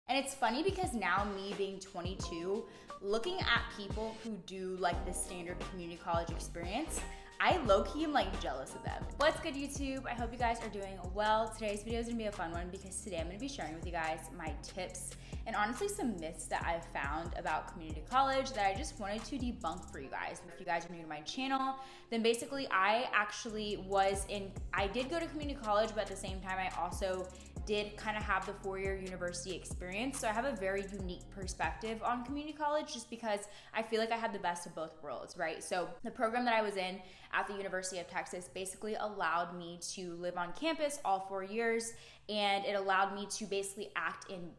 And it's funny because now, me being 22, looking at people who do like the standard community college experience, I low-key am like jealous of them. What's good, YouTube? I hope you guys are doing well. Today's video is gonna be a fun one because today I'm gonna be sharing with you guys my tips and honestly some myths that I've found about community college that I just wanted to debunk for you guys. If you guys are new to my channel, then basically I did go to community college, but at the same time I also did kind of have the 4-year university experience. So I have a very unique perspective on community college just because I feel like I had the best of both worlds, right? So the program that I was in at the University of Texas basically allowed me to live on campus all 4 years, and it allowed me to basically act in,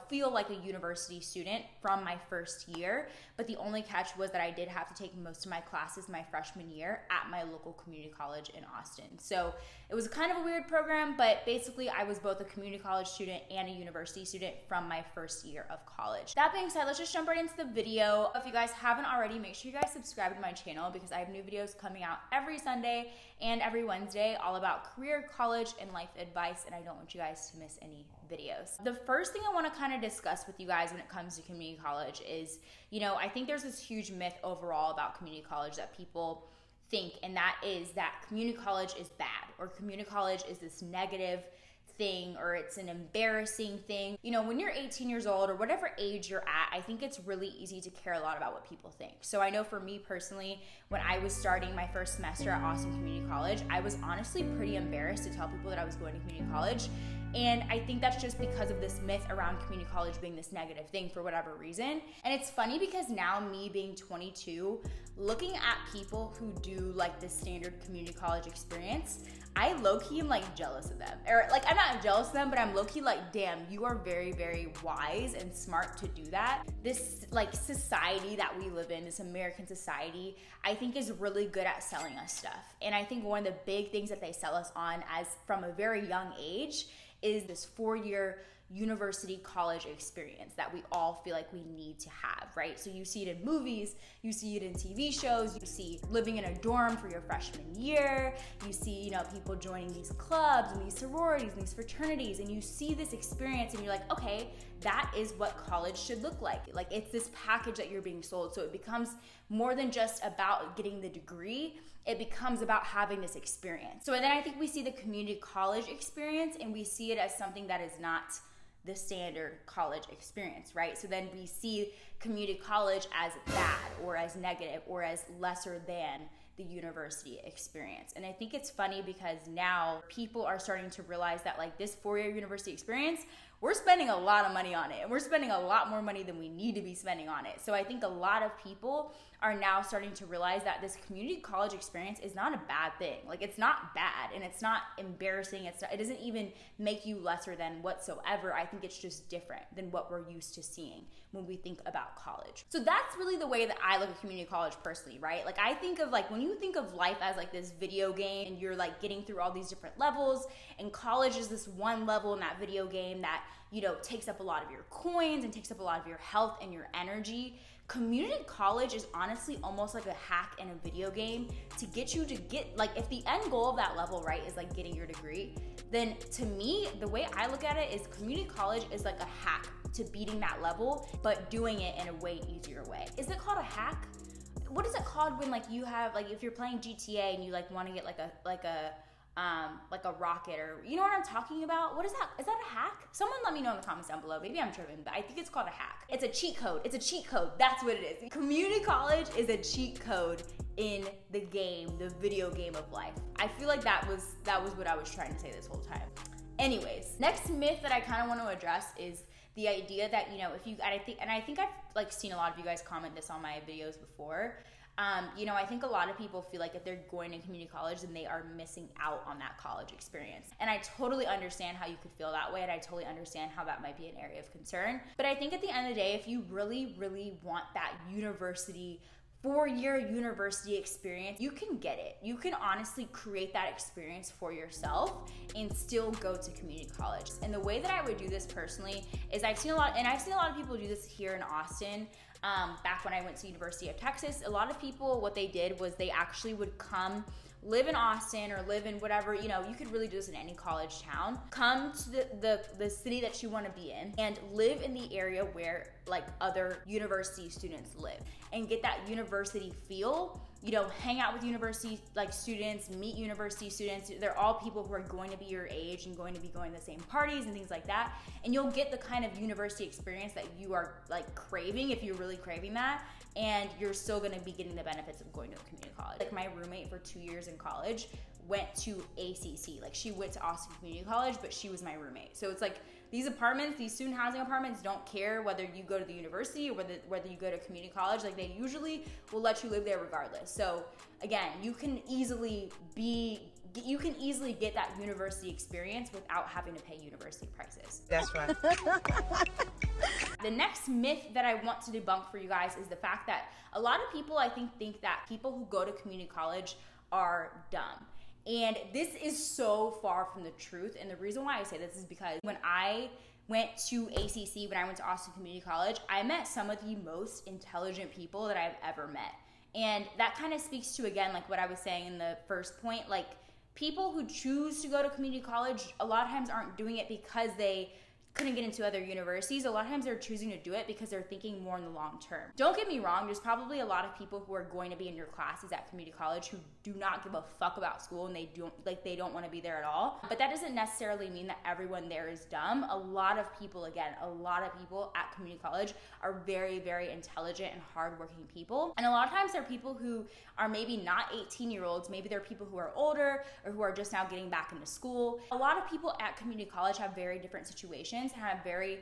feel like a university student from my first year. But the only catch was that I did have to take most of my classes my freshman year at my local community college in Austin. So it was kind of a weird program, but basically I was both a community college student and a university student from my first year of college. That being said, let's just jump right into the video. If you guys haven't already, make sure you guys subscribe to my channel because I have new videos coming out every Sunday and every Wednesday all about career, college, and life advice, and I don't want you guys to miss any videos. The first thing I want to kind of discuss with you guys when it comes to community college is, I think there's this huge myth overall about community college that people think, and that is that community college is bad, or community college is this negative thing, or it's an embarrassing thing. When you're 18 years old or whatever age you're at, I think it's really easy to care a lot about what people think. So I know for me personally, when I was starting my first semester at Austin Community College, I was honestly pretty embarrassed to tell people that I was going to community college. And I think that's just because of this myth around community college being this negative thing for whatever reason. And it's funny because now, me being 22, looking at people who do like the standard community college experience, I low-key am like jealous of them. Or like, I'm not jealous of them, but I'm low-key like, damn, you are very, very wise and smart to do that. This like society that we live in, this American society, I think is really good at selling us stuff. And I think one of the big things that they sell us on as from a very young age is this 4-year university college experience that we all feel like we need to have, right? So you see it in movies, you see it in TV shows, you see living in a dorm for your freshman year, you see, people joining these clubs and these sororities and these fraternities, and you see this experience and you're like, okay, that is what college should look like. Like, it's this package that you're being sold. So it becomes more than just about getting the degree, it becomes about having this experience. So then I think we see the community college experience and we see it as something that is not the standard college experience, right? So then we see community college as bad or as negative or as lesser than the university experience. And I think it's funny because now people are starting to realize that like this 4-year university experience, we're spending a lot of money on it, and we're spending a lot more money than we need to be spending on it. So I think a lot of people are now starting to realize that this community college experience is not a bad thing. Like, it's not bad and it's not embarrassing. It doesn't even make you lesser than whatsoever. I think it's just different than what we're used to seeing when we think about college. So that's really the way that I look at community college personally, right? Like, I think of like, when you think of life as like this video game and you're like getting through all these different levels, and college is this one level in that video game that takes up a lot of your coins and takes up a lot of your health and your energy. Community college is honestly almost like a hack in a video game to get you to get, like, if the end goal of that level, right, is like getting your degree, then to me, the way I look at it is community college is like a hack to beating that level, but doing it in a way easier way. Is it called a hack? What is it called when like you have, like, if you're playing GTA and you like want to get like a rocket, or you know what I'm talking about? What is that? Is that a hack? Someone let me know in the comments down below. Maybe I'm tripping, but I think it's called a hack. It's a cheat code. It's a cheat code. That's what it is. Community college is a cheat code in the game, the video game of life. I feel like that was what I was trying to say this whole time. Anyways, next myth that I kind of want to address is the idea that, I think I've like seen a lot of you guys comment this on my videos before. I think a lot of people feel like if they're going to community college, then they are missing out on that college experience. And I totally understand how you could feel that way, and I totally understand how that might be an area of concern. But I think at the end of the day, if you really, really want that university 4-year university experience, you can get it. You can honestly create that experience for yourself and still go to community college. And the way that I would do this personally is I've seen a lot of people do this here in Austin. Back when I went to University of Texas, a lot of people, what they did was they actually would come live in Austin or live in whatever, you know, you could really do this in any college town. Come to the city that you want to be in and live in the area where like other university students live and get that university feel. You know, hang out with university like students, meet university students. They're all people who are going to be your age and going to be going to the same parties and things like that. And you'll get the kind of university experience that you are like craving if you're really craving that. And you're still gonna be getting the benefits of going to a community college. Like my roommate for 2 years in college went to ACC. Like she went to Austin Community College, but she was my roommate. So it's like these apartments, these student housing apartments don't care whether you go to the university or whether you go to community college. Like they usually will let you live there regardless. So again, you can easily get that university experience without having to pay university prices. That's right. The next myth that I want to debunk for you guys is the fact that a lot of people, I think that people who go to community college are dumb. And this is so far from the truth. And the reason why I say this is because when I went to ACC, when I went to Austin Community College, I met some of the most intelligent people that I've ever met. And that kind of speaks to, again, like what I was saying in the first point, like people who choose to go to community college a lot of times aren't doing it because they couldn't get into other universities. A lot of times they're choosing to do it because they're thinking more in the long term. Don't get me wrong, there's probably a lot of people who are going to be in your classes at community college who do not give a fuck about school and they don't want to be there at all. But that doesn't necessarily mean that everyone there is dumb. A lot of people at community college are very, very intelligent and hardworking people. And a lot of times they're people who are maybe not 18-year-olds, maybe they're people who are older or who are just now getting back into school. A lot of people at community college have very different situations and have very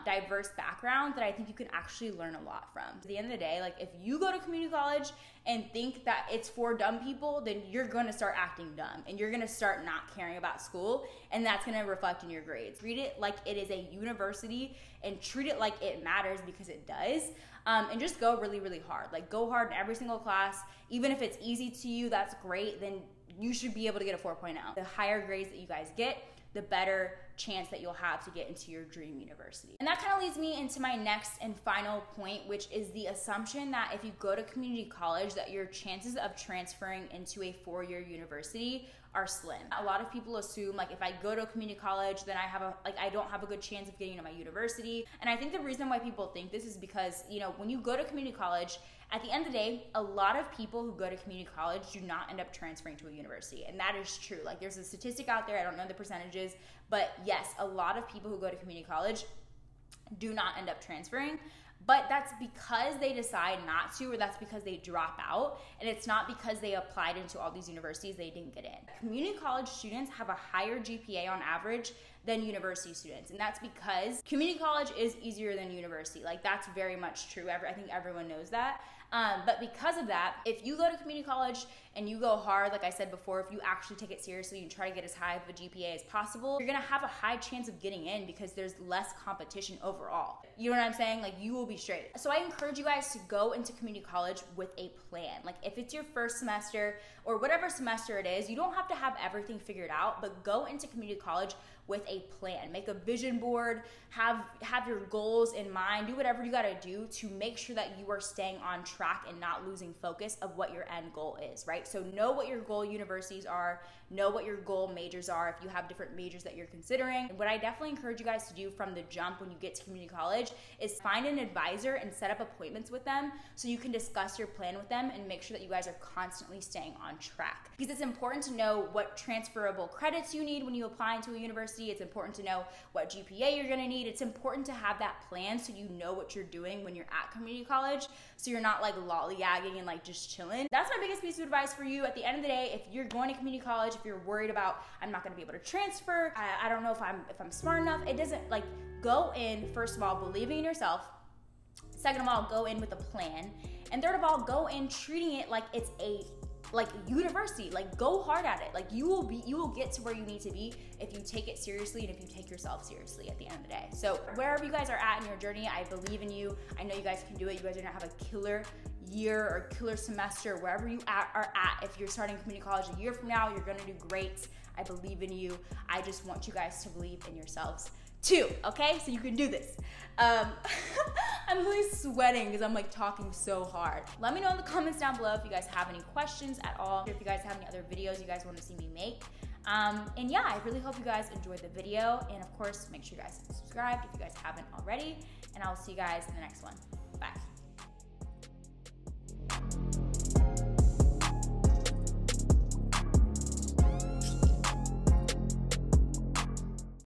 diverse backgrounds that I think you can actually learn a lot from. At the end of the day, like if you go to community college and think that it's for dumb people, then you're gonna start acting dumb and you're gonna start not caring about school, and that's gonna reflect in your grades. Treat it like it is a university and treat it like it matters because it does. And just go really, really hard. Like go hard in every single class. Even if it's easy to you, that's great. Then you should be able to get a 4.0. The higher grades that you guys get, the better chance that you'll have to get into your dream university. And that kind of leads me into my next and final point, which is the assumption that if you go to community college, that your chances of transferring into a 4-year university are slim. A lot of people assume like if I go to a community college, then I don't have a good chance of getting into my university. And I think the reason why people think this is because, you know, when you go to community college, at the end of the day, a lot of people who go to community college do not end up transferring to a university. And that is true. Like there's a statistic out there, I don't know the percentages, but yes, a lot of people who go to community college do not end up transferring. But that's because they decide not to, or that's because they drop out, and it's not because they applied into all these universities they didn't get in. Community college students have a higher GPA on average than university students, and that's because community college is easier than university. Like that's very much true. I think everyone knows that. But because of that, if you go to community college and you go hard, like I said before, if you actually take it seriously and try to get as high of a GPA as possible, you're gonna have a high chance of getting in because there's less competition overall. You know what I'm saying? Like you will be straight. So I encourage you guys to go into community college with a plan. Like if it's your first semester or whatever semester it is, you don't have to have everything figured out, but go into community college with a plan. Make a vision board, have your goals in mind, do whatever you gotta do to make sure that you are staying on track and not losing focus of what your end goal is, right? So know what your goal universities are, know what your goal majors are if you have different majors that you're considering. And what I definitely encourage you guys to do from the jump when you get to community college is find an advisor and set up appointments with them so you can discuss your plan with them and make sure that you guys are constantly staying on track. Because it's important to know what transferable credits you need when you apply into a university. It's important to know what GPA you're gonna need. It's important to have that plan so you know what you're doing when you're at community college, so you're not like lollygagging and like just chilling. That's my biggest piece of advice for you. At the end of the day, if you're going to community college, if you're worried about I'm not gonna be able to transfer, I don't know if I'm smart enough, it doesn't, like, go in, first of all, believing in yourself. Second of all, go in with a plan. And third of all, go in treating it like it's a university. Like go hard at it. Like you will get to where you need to be if you take it seriously and if you take yourself seriously at the end of the day. So wherever you guys are at in your journey, I believe in you. I know you guys can do it. You guys are gonna have a killer year or killer semester, wherever you are at. If you're starting community college a year from now, you're gonna do great. I believe in you. I just want you guys to believe in yourselves too, okay? So you can do this. I'm I'm literally sweating because I'm like talking so hard. Let me know in the comments down below if you guys have any questions at all, if you guys have any other videos you guys want to see me make. And yeah, I really hope you guys enjoyed the video. And of course, make sure you guys subscribe if you guys haven't already. And I'll see you guys in the next one. Bye.